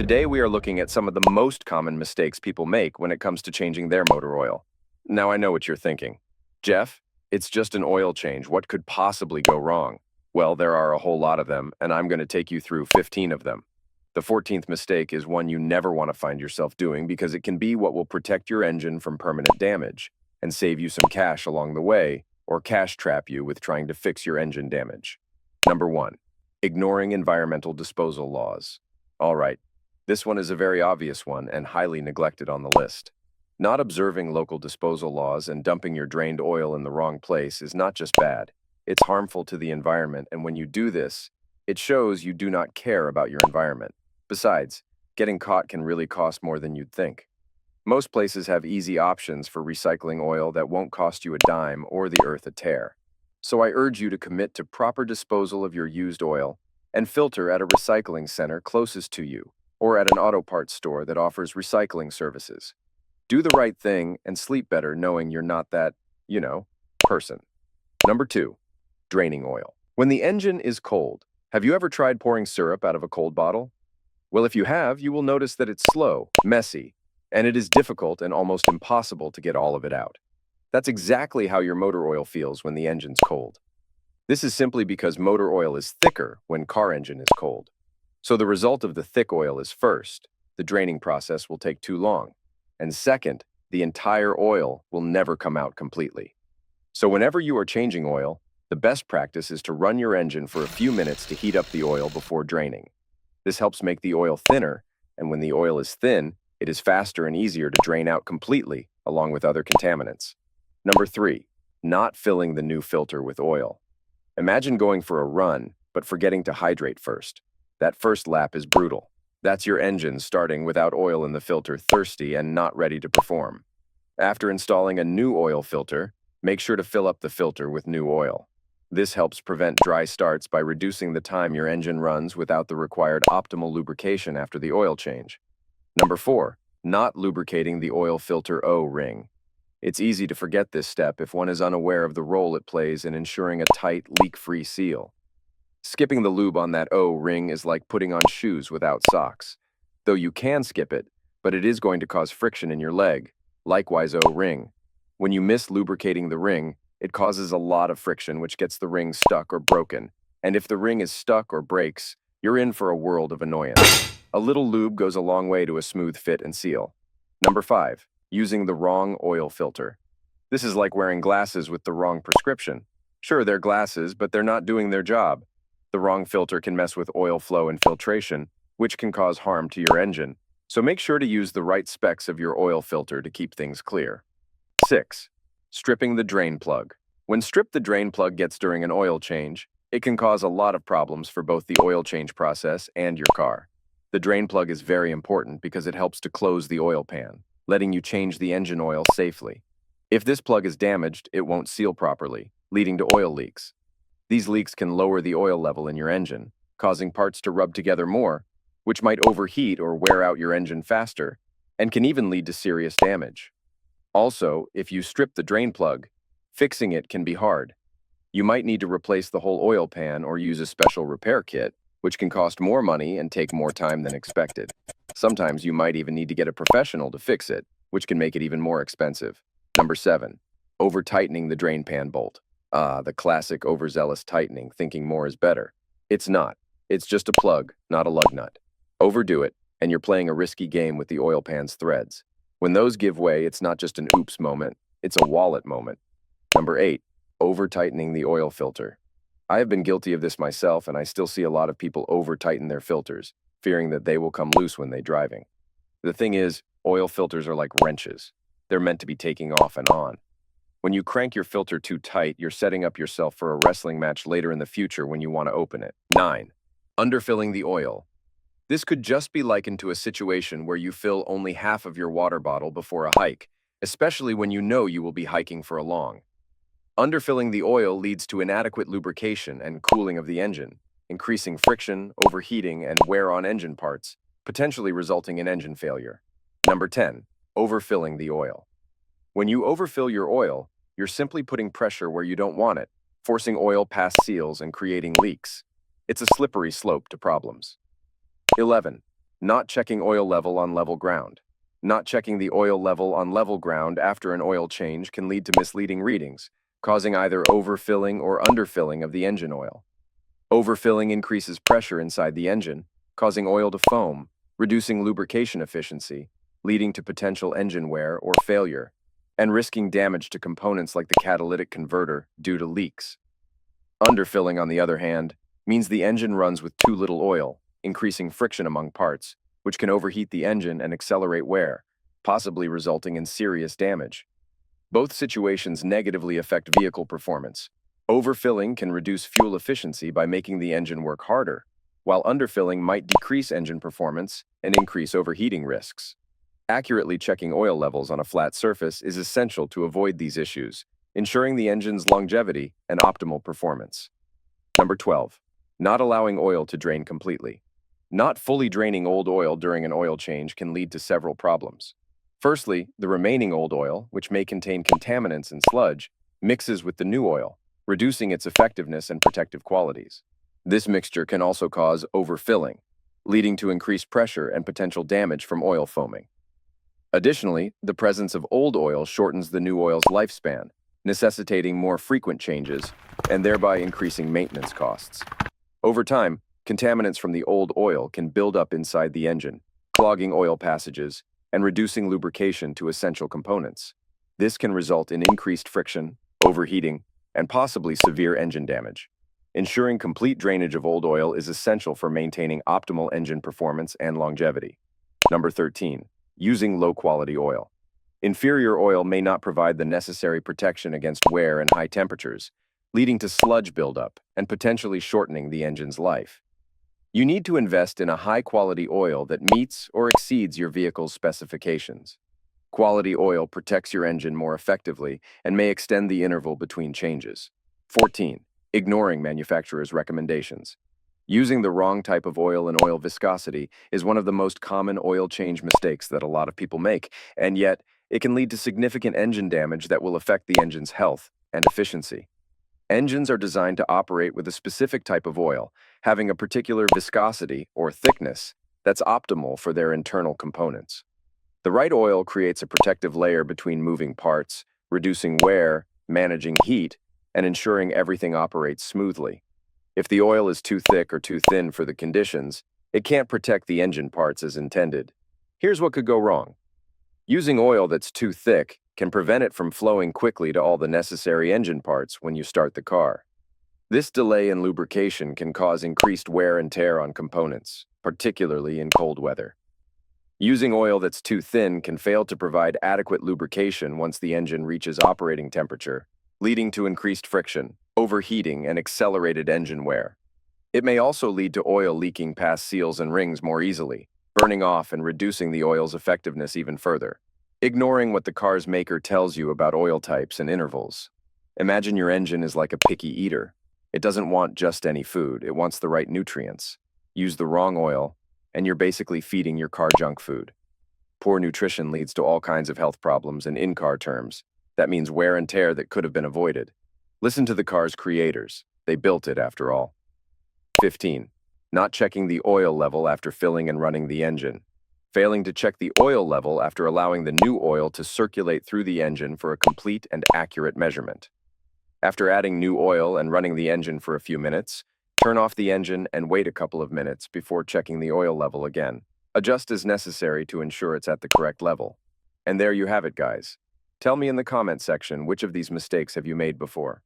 Today we are looking at some of the most common mistakes people make when it comes to changing their motor oil. Now I know what you're thinking. Jeff, it's just an oil change. What could possibly go wrong? Well, there are a whole lot of them, and I'm going to take you through 15 of them. The 14th mistake is one you never want to find yourself doing because it can be what will protect your engine from permanent damage and save you some cash along the way, or cash trap you with trying to fix your engine damage. Number 1. Ignoring environmental disposal laws. All right. This one is a very obvious one and highly neglected on the list. Not observing local disposal laws and dumping your drained oil in the wrong place is not just bad, it's harmful to the environment, and when you do this, it shows you do not care about your environment. Besides, getting caught can really cost more than you'd think. Most places have easy options for recycling oil that won't cost you a dime or the earth a tear. So I urge you to commit to proper disposal of your used oil and filter at a recycling center closest to you, or at an auto parts store that offers recycling services. Do the right thing and sleep better knowing you're not that, person. Number 2, draining oil. When the engine is cold, have you ever tried pouring syrup out of a cold bottle? Well, if you have, you will notice that it's slow, messy, and it is difficult and almost impossible to get all of it out. That's exactly how your motor oil feels when the engine's cold. This is simply because motor oil is thicker when car engine is cold. So the result of the thick oil is first, the draining process will take too long, and second, the entire oil will never come out completely. So whenever you are changing oil, the best practice is to run your engine for a few minutes to heat up the oil before draining. This helps make the oil thinner, and when the oil is thin, it is faster and easier to drain out completely, along with other contaminants. Number 3, not filling the new filter with oil. Imagine going for a run, but forgetting to hydrate first. That first lap is brutal. That's your engine starting without oil in the filter, thirsty and not ready to perform. After installing a new oil filter, make sure to fill up the filter with new oil. This helps prevent dry starts by reducing the time your engine runs without the required optimal lubrication after the oil change. Number 4, not lubricating the oil filter O-ring. It's easy to forget this step if one is unaware of the role it plays in ensuring a tight, leak-free seal. Skipping the lube on that O-ring is like putting on shoes without socks. Though you can skip it, but it is going to cause friction in your leg. Likewise O-ring. When you miss lubricating the ring, it causes a lot of friction which gets the ring stuck or broken. And if the ring is stuck or breaks, you're in for a world of annoyance. A little lube goes a long way to a smooth fit and seal. Number 5, using the wrong oil filter. This is like wearing glasses with the wrong prescription. Sure, they're glasses, but they're not doing their job. The wrong filter can mess with oil flow and filtration, which can cause harm to your engine, so make sure to use the right specs of your oil filter to keep things clear. 6. Stripping the drain plug. When stripped the drain plug gets during an oil change, it can cause a lot of problems for both the oil change process and your car. The drain plug is very important because it helps to close the oil pan, letting you change the engine oil safely. If this plug is damaged, it won't seal properly, leading to oil leaks. These leaks can lower the oil level in your engine, causing parts to rub together more, which might overheat or wear out your engine faster, and can even lead to serious damage. Also, if you strip the drain plug, fixing it can be hard. You might need to replace the whole oil pan or use a special repair kit, which can cost more money and take more time than expected. Sometimes you might even need to get a professional to fix it, which can make it even more expensive. Number 7, over-tightening the drain pan bolt. The classic overzealous tightening, thinking more is better. It's not. It's just a plug, not a lug nut. Overdo it, and you're playing a risky game with the oil pan's threads. When those give way, it's not just an oops moment, it's a wallet moment. Number 8, over-tightening the oil filter. I have been guilty of this myself, and I still see a lot of people over-tighten their filters, fearing that they will come loose when they're driving. The thing is, oil filters are like wrenches. They're meant to be taking off and on. When you crank your filter too tight, you're setting up yourself for a wrestling match later in the future when you want to open it. 9. Underfilling the oil. This could just be likened to a situation where you fill only half of your water bottle before a hike, especially when you know you will be hiking for a long. Underfilling the oil leads to inadequate lubrication and cooling of the engine, increasing friction, overheating, and wear on engine parts, potentially resulting in engine failure. Number 10. Overfilling the oil. When you overfill your oil, you're simply putting pressure where you don't want it, forcing oil past seals and creating leaks. It's a slippery slope to problems. 11. Not checking oil level on level ground. Not checking the oil level on level ground after an oil change can lead to misleading readings, causing either overfilling or underfilling of the engine oil. Overfilling increases pressure inside the engine, causing oil to foam, reducing lubrication efficiency, leading to potential engine wear or failure, and risking damage to components like the catalytic converter due to leaks. Underfilling, on the other hand, means the engine runs with too little oil, increasing friction among parts, which can overheat the engine and accelerate wear, possibly resulting in serious damage. Both situations negatively affect vehicle performance. Overfilling can reduce fuel efficiency by making the engine work harder, while underfilling might decrease engine performance and increase overheating risks. Accurately checking oil levels on a flat surface is essential to avoid these issues, ensuring the engine's longevity and optimal performance. Number 12. Not allowing oil to drain completely. Not fully draining old oil during an oil change can lead to several problems. Firstly, the remaining old oil, which may contain contaminants and sludge, mixes with the new oil, reducing its effectiveness and protective qualities. This mixture can also cause overfilling, leading to increased pressure and potential damage from oil foaming. Additionally, the presence of old oil shortens the new oil's lifespan, necessitating more frequent changes and thereby increasing maintenance costs. Over time, contaminants from the old oil can build up inside the engine, clogging oil passages and reducing lubrication to essential components. This can result in increased friction, overheating, and possibly severe engine damage. Ensuring complete drainage of old oil is essential for maintaining optimal engine performance and longevity. Number 13. Using low-quality oil. Inferior oil may not provide the necessary protection against wear and high temperatures, leading to sludge buildup and potentially shortening the engine's life. You need to invest in a high-quality oil that meets or exceeds your vehicle's specifications. Quality oil protects your engine more effectively and may extend the interval between changes. 14. Ignoring manufacturer's recommendations. Using the wrong type of oil and oil viscosity is one of the most common oil change mistakes that a lot of people make, and yet it can lead to significant engine damage that will affect the engine's health and efficiency. Engines are designed to operate with a specific type of oil, having a particular viscosity or thickness that's optimal for their internal components. The right oil creates a protective layer between moving parts, reducing wear, managing heat, and ensuring everything operates smoothly. If the oil is too thick or too thin for the conditions, it can't protect the engine parts as intended. Here's what could go wrong. Using oil that's too thick can prevent it from flowing quickly to all the necessary engine parts when you start the car. This delay in lubrication can cause increased wear and tear on components, particularly in cold weather. Using oil that's too thin can fail to provide adequate lubrication once the engine reaches operating temperature, leading to increased friction, overheating, and accelerated engine wear. It may also lead to oil leaking past seals and rings more easily, burning off and reducing the oil's effectiveness even further. Ignoring what the car's maker tells you about oil types and intervals. Imagine your engine is like a picky eater. It doesn't want just any food, it wants the right nutrients. Use the wrong oil, and you're basically feeding your car junk food. Poor nutrition leads to all kinds of health problems and in-car terms. That means wear and tear that could have been avoided. Listen to the car's creators. They built it after all. 15. Not checking the oil level after filling and running the engine. Failing to check the oil level after allowing the new oil to circulate through the engine for a complete and accurate measurement. After adding new oil and running the engine for a few minutes, turn off the engine and wait a couple of minutes before checking the oil level again. Adjust as necessary to ensure it's at the correct level. And there you have it, guys. Tell me in the comment section which of these mistakes have you made before.